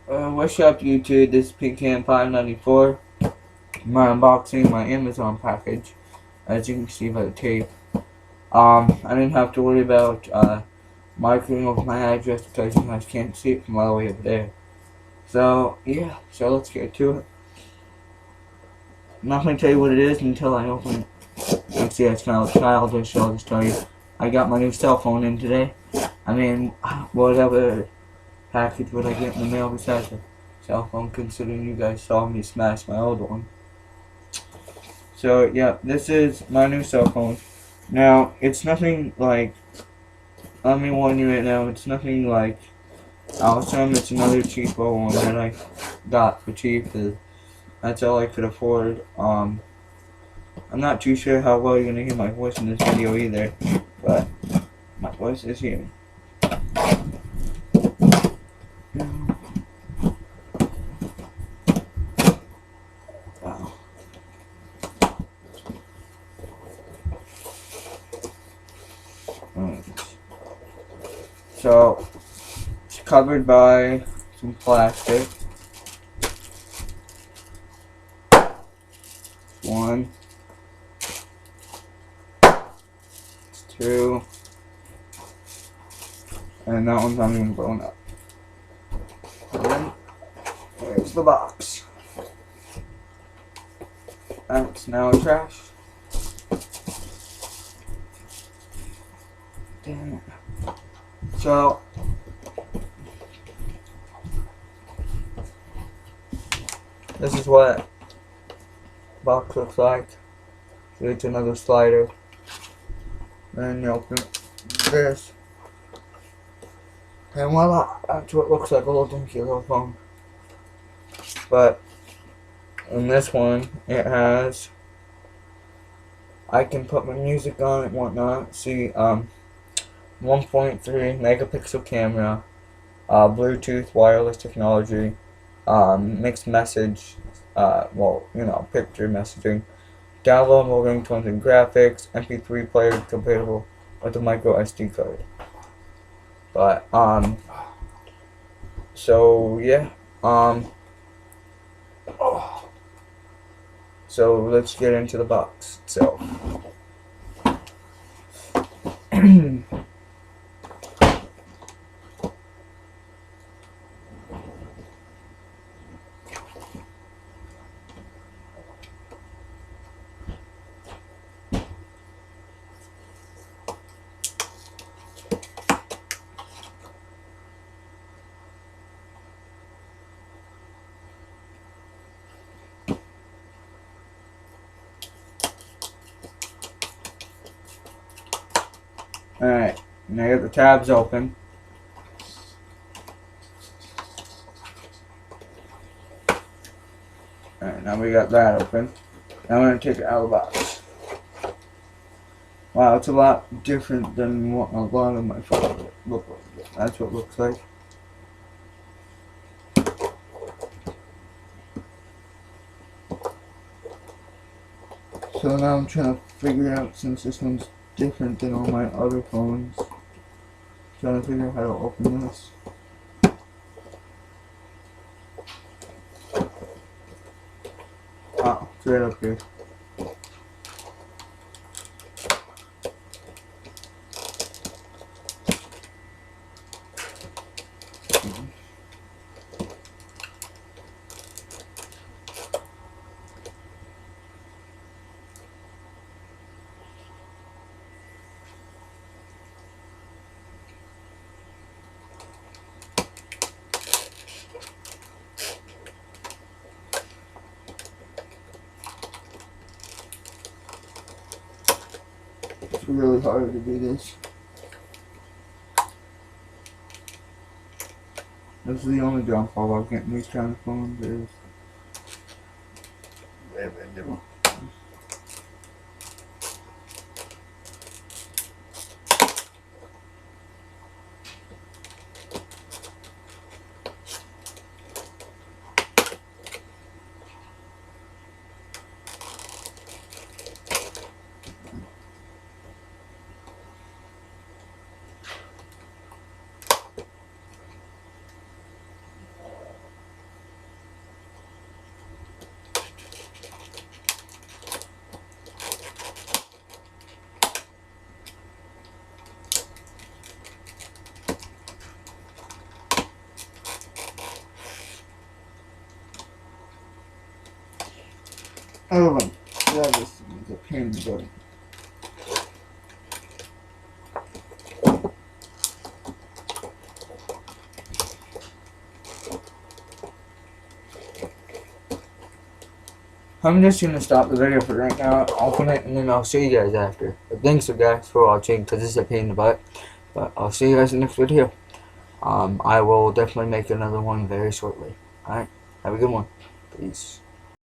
What's up, YouTube? This is Pincan594. My unboxing my Amazon package, as you can see by the tape. I didn't have to worry about marking over my address because you guys can't see it from all the way over there. So yeah, so let's get to it. I'm not gonna tell you what it is until I open it. Actually, that's kind of childish, so I'll just tell you. I got my new cell phone in today. I mean, whatever package would I get in the mail besides a cell phone, considering you guys saw me smash my old one. So yeah, this is my new cell phone. Now, it's nothing like, let me warn you right now, it's nothing like awesome. It's another cheaper one that I got for cheap. That's all I could afford. I'm not too sure how well you're gonna hear my voice in this video either, but my voice is here. Wow. So, it's covered by some plastic. One. It's two. And that one's not even blown up. And then, there's the box. That's now trash. Damn it. So, this is what the box looks like. So it's another slider. Then you open this. And voila, that's what it looks like, a little dinky little phone. But in this one, it has, I can put my music on it and whatnot. See, 1.3 megapixel camera, Bluetooth wireless technology, mixed message, picture messaging, downloadable ringtones and graphics, MP3 player compatible with a micro SD card. But so yeah, so let's get into the box itself. Alright, now I got the tabs open. Alright, now we got that open. Now I'm going to take it out of the box. Wow, it's a lot different than what a lot of my phones look like. That's what it looks like. So now I'm trying to figure out, since this one's different than all my other phones, trying to figure out how to open this. Oh, it's right up here. It's really hard to do this. This is the only downfall about getting these kind of phones is Oh my god, this is a pain in the butt. I'm just gonna stop the video for right now, open it, and then I'll see you guys after. But thanks guys for watching, because this is a pain in the butt. But I'll see you guys in the next video. I will definitely make another one very shortly. Alright, have a good one. Peace.